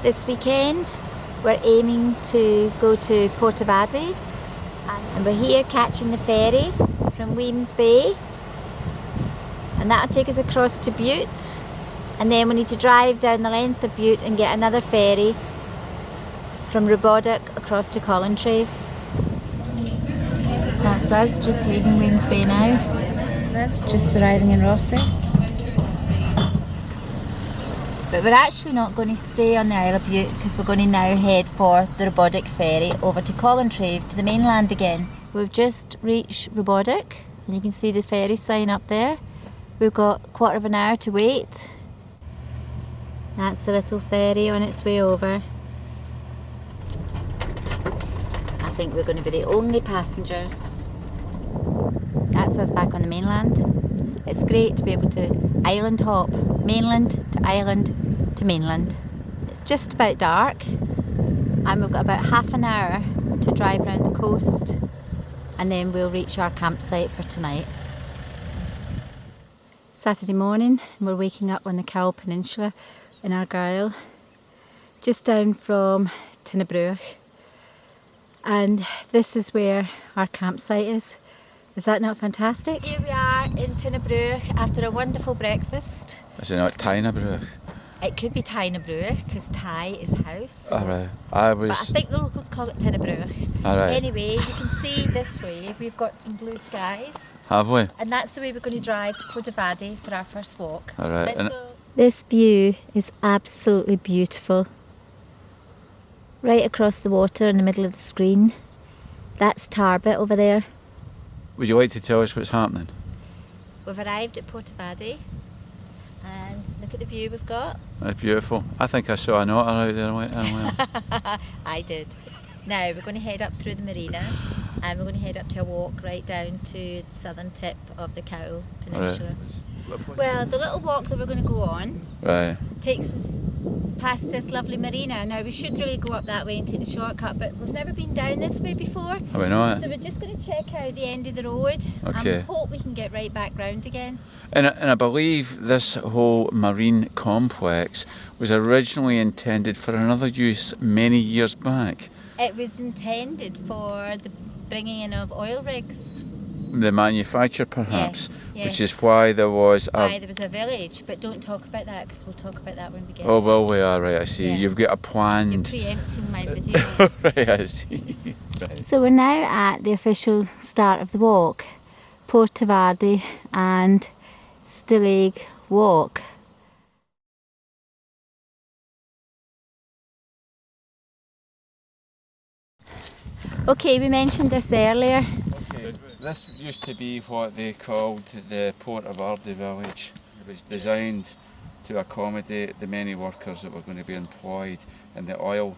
This weekend we're aiming to go to Portavadie, and we're here catching the ferry from Weems Bay, and that'll take us across to Bute, and then we need to drive down the length of Bute and get another ferry from Robodic across to Collintrave. That's us just leaving Weems Bay now. That's us just arriving in Rossi. But we're actually not going to stay on the Isle of Bute because we're going to now head for the Robodic ferry over to Collintrave, to the mainland again. We've just reached Robodic and you can see the ferry sign up there. We've got a quarter of an hour to wait. That's the little ferry on its way over. I think we're going to be the only passengers. That's us back on the mainland. It's great to be able to island hop, mainland to island to mainland. It's just about dark and we've got about half an hour to drive around the coast and then we'll reach our campsite for tonight. Saturday morning, we're waking up on the Cowal Peninsula in Argyll, just down from Tinebrew, and this is where our campsite is. Is that not fantastic? Here we are in Tinebrew after a wonderful breakfast. Is it not Tinebrew? It could be Tinebrew because Ty is house. So. Alright, But I think the locals call it Tinebrew. Alright. Anyway, you can see this way we've got some blue skies. Have we? And that's the way we're going to drive to Portavadie for our first walk. Alright. Let's go. This view is absolutely beautiful. Right across the water in the middle of the screen. That's Tarbet over there. Would you like to tell us what's happening? We've arrived at Portavadie and look at the view we've got. That's beautiful. I think I saw an otter out there. I did. Now we're going to head up through the marina and we're going to head up to a walk right down to the southern tip of the Cowal Peninsula. Right. Well, the little walk that we're going to go on takes us past this lovely marina. Now we should really go up that way and take the shortcut, but we've never been down this way before. Have we not? So we're just going to check out the end of the road Okay. and hope we can get right back round again. And I believe this whole marine complex was originally intended for another use many years back. It was intended for the bringing in of oil rigs. The manufacture, perhaps, yes. which is why there was a village, but don't talk about that because we'll talk about that when we get Oh, well, we are, right, I see. Yeah. You've got a planned... You're preempting my video. Right, I see. Right. So we're now at the official start of the walk, Portavadie and Stillig Walk. Okay, we mentioned this earlier. Okay, this used to be what they called the Port of Argyll village. It was designed to accommodate the many workers that were going to be employed in the oil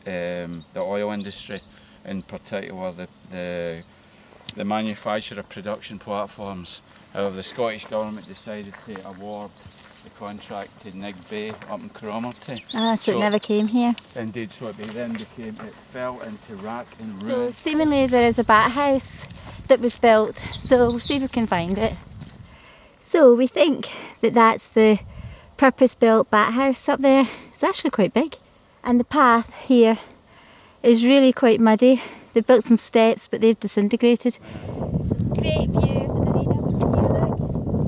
industry, in particular the manufacture of production platforms. However, the Scottish Government decided to award the contract to Nig Bay up in Cromarty. So it never came here. Indeed, so it fell into rack and ruin. So seemingly there is a bat house that was built, so we'll see if we can find it. So we think that that's the purpose-built bat house up there. It's actually quite big. And the path here is really quite muddy. They've built some steps but they've disintegrated. Great view of the marina from here,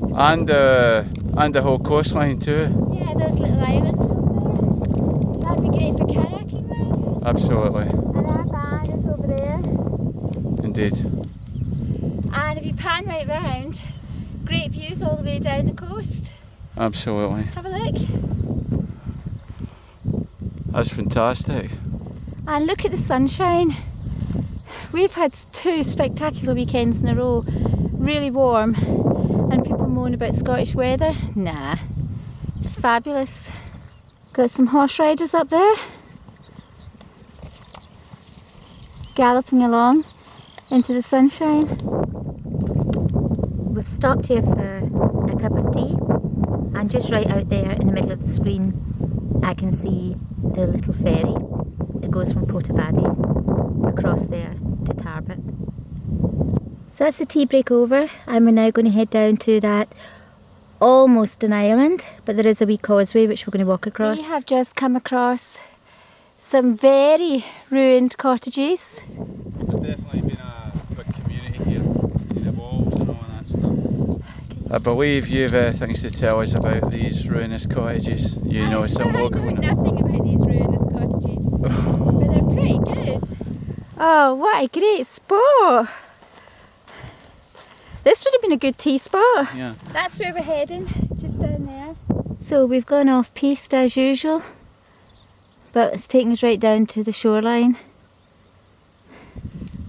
look. And the whole coastline too. Yeah, those little islands over there. That'd be great for kayaking though. Absolutely. And our van is over there. Indeed. And if you pan right round, great views all the way down the coast. Absolutely. Have a look. That's fantastic. And look at the sunshine. We've had 2 spectacular weekends in a row, really warm, and people moan about Scottish weather. Nah, it's fabulous. Got some horse riders up there, galloping along into the sunshine. We've stopped here for a cup of tea, and just right out there in the middle of the screen I can see the little ferry that goes from Portavadie across there to Tarbet. So that's the tea break over, and we're now going to head down to that almost an island, but there is a wee causeway which we're going to walk across. We have just come across some very ruined cottages. There's definitely been a big community here. See the walls and all that stuff. I believe you've things to tell us about these ruinous cottages. You know some local. I know nothing about these ruinous cottages, but they're pretty good. Oh, what a great spot! This would have been a good tea spot. Yeah. That's where we're heading, just down there. So we've gone off piste as usual, but it's taking us right down to the shoreline.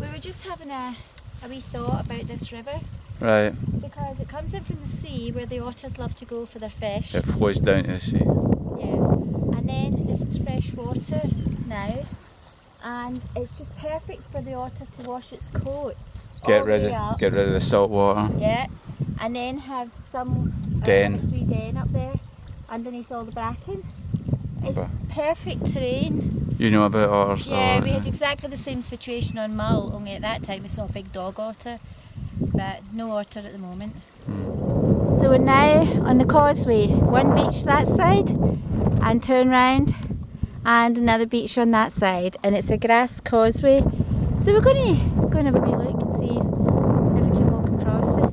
We were just having a wee thought about this river. Right. Because it comes in from the sea where the otters love to go for their fish. It flows down to the sea. Yeah. And then this is fresh water now, and it's just perfect for the otter to wash its coat. Get rid of the salt water. Yeah, and then have some Den. wee den up there underneath all the bracken. It's perfect terrain. You know about otters? Yeah, we had exactly the same situation on Mull, only at that time we saw a big dog otter, but no otter at the moment. So we're now on the causeway, one beach that side and turn round, and another beach on that side, and it's a grass causeway. So we're going to have a wee look and see if we can walk across it.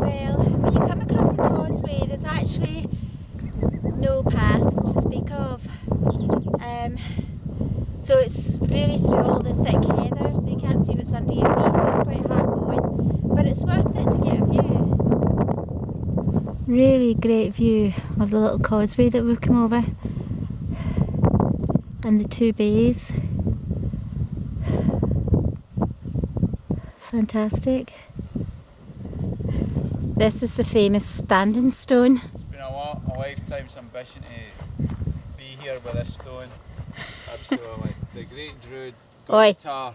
Well, when you come across the causeway, there's actually no paths to speak of. So it's really through all the thick heather, so you can't see what's under your feet, so it's quite hard going. But it's worth it to get a view. Really great view of the little causeway that we've come over. And the two bays. Fantastic. This is the famous standing stone. It's been a lifetime's ambition to be here with this stone. Absolutely. The great Druid Guitar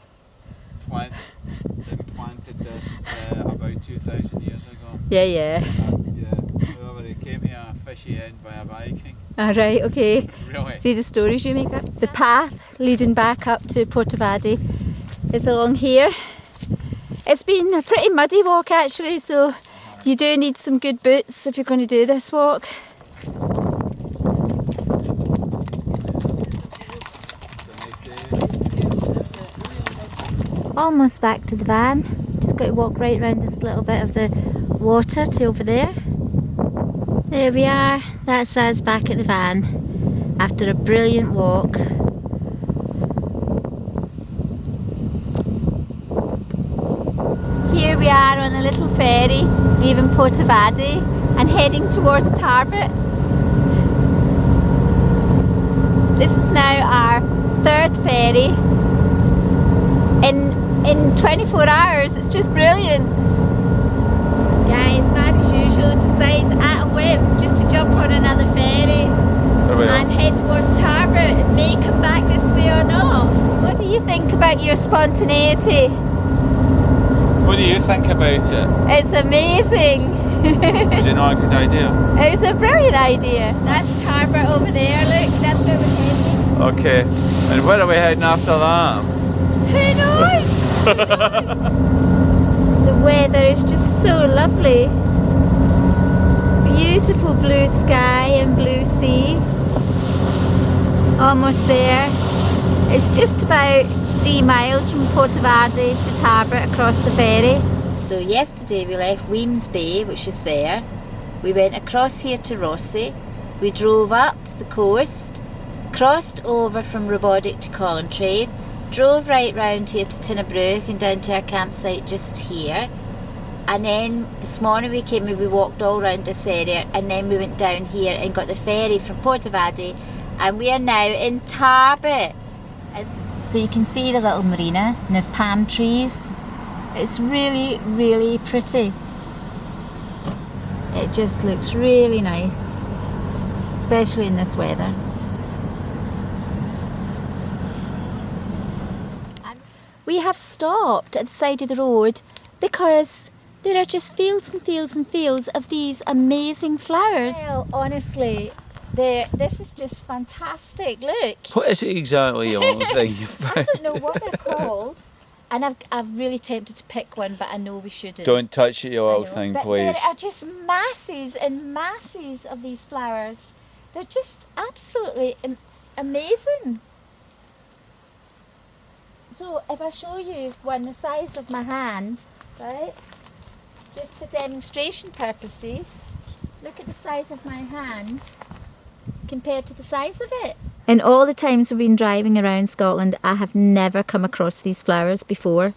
planted this about 2,000 years ago. Yeah. Whoever he came to a fishy end by a Viking. Right, okay. Really? See the stories you make up? The path leading back up to Portavadie is along here. It's been a pretty muddy walk actually, so you do need some good boots if you're going to do this walk. Almost back to the van. Just got to walk right around this little bit of the water to over there. There we are. That's us back at the van after a brilliant walk. Here we are on a little ferry leaving Portavadie and heading towards Tarbet. This is now our third ferry. In 24 hours, it's just brilliant. Guys, bad as usual, decides at a whim just to jump on another ferry and head towards Tarbet. It may come back this way or not. What do you think about your spontaneity? What do you think about it? It's amazing. Was it not a good idea? It was a brilliant idea. That's Tarbet over there, look, that's where we're heading. Okay, and where are we heading after that? Who knows? The weather is just so lovely. Beautiful blue sky and blue sea. Almost there. It's just about 3 miles from Portavadie to Tarbet across the ferry. So yesterday we left Weems Bay, which is there. We went across here to Rossi. We drove up the coast, crossed over from Robodick to Collintrave, drove right round here to Tinnabrook and down to our campsite just here. And then this morning we walked all round this area, and then we went down here and got the ferry from Portavadie, and we are now in Tarbet. So you can see the little marina and there's palm trees. It's really, really pretty. It just looks really nice, especially in this weather. We have stopped at the side of the road because there are just fields and fields and fields of these amazing flowers. Well, honestly, this is just fantastic. Look. What is it exactly on the thing you found? I don't know what they're called. And I'm really tempted to pick one, but I know we shouldn't. Don't touch it, you little thing, But please. there are just masses and masses of these flowers. They're just absolutely amazing. So if I show you one the size of my hand, right, just for demonstration purposes, look at the size of my hand compared to the size of it. In all the times we've been driving around Scotland, I have never come across these flowers before.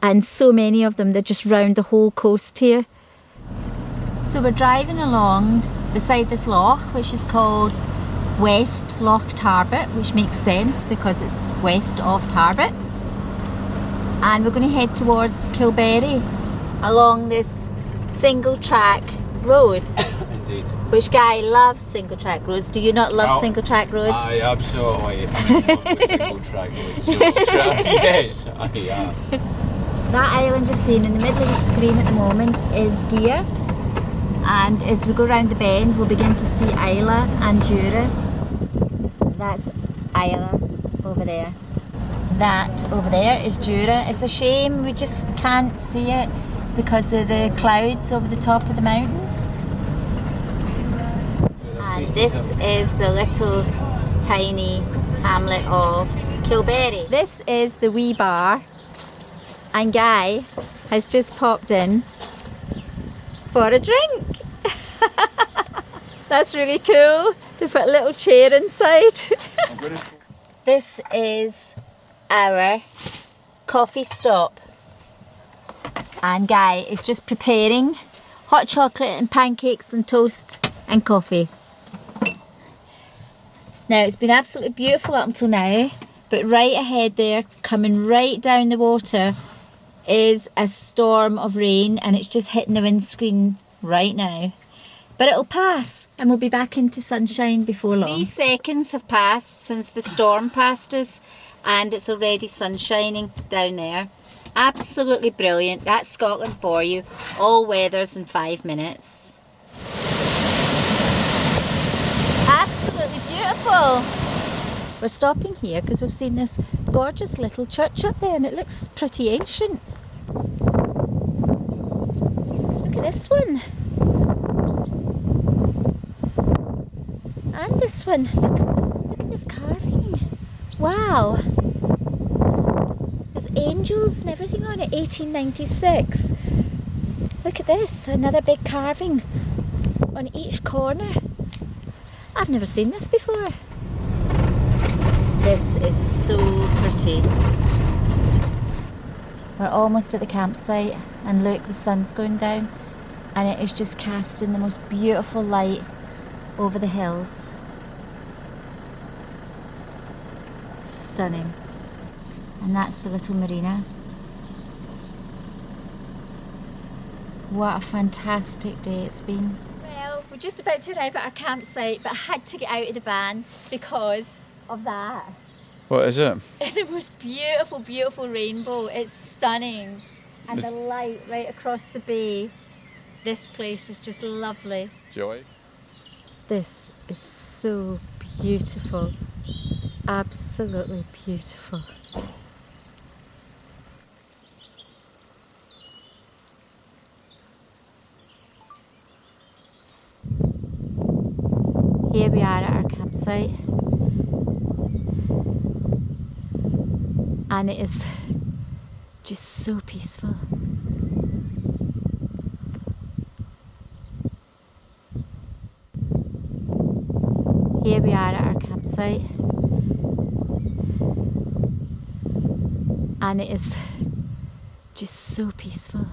And so many of them, they're just round the whole coast here. So we're driving along beside this loch, which is called West Loch Tarbert, which makes sense because it's west of Tarbert. And we're going to head towards Kilberry along this single track road. Indeed. Which Guy loves single track roads. Do you not love single track roads? I absolutely. I'm in love with single track roads. Yes, I am. That island you're seeing in the middle of the screen at the moment is Gia. And as we go round the bend, we'll begin to see Isla and Jura. That's Isla over there. That over there is Jura. It's a shame we just can't see it because of the clouds over the top of the mountains. And this is the little tiny hamlet of Kilberry. This is the wee bar, and Guy has just popped in for a drink. That's really cool. They put a little chair inside. This is our coffee stop, and Guy is just preparing hot chocolate and pancakes and toast and coffee. Now it's been absolutely beautiful up until now, but right ahead there, coming right down the water, is a storm of rain, and it's just hitting the windscreen right now. But it'll pass and we'll be back into sunshine before long. 3 seconds have passed since the storm passed us, and it's already sunshining down there. Absolutely brilliant. That's Scotland for you. All weathers in 5 minutes. Absolutely beautiful. We're stopping here because we've seen this gorgeous little church up there, and it looks pretty ancient. Look at this one. And this one. Look at this carving. Wow. There's angels and everything on it. 1896. Look at this. Another big carving on each corner. I've never seen this before. This is so pretty. We're almost at the campsite, and look, the sun's going down, and it is just casting the most beautiful light over the hills. Stunning. And that's the little marina. What a fantastic day it's been. Well, we're just about to arrive at our campsite, but I had to get out of the van because of that. What is it? The most beautiful, beautiful rainbow. It's stunning. And the light right across the bay. This place is just lovely. Joy. This is so beautiful. Absolutely beautiful. Here we are at our campsite, and it is just so peaceful. Here we are at our campsite, and it is just so peaceful.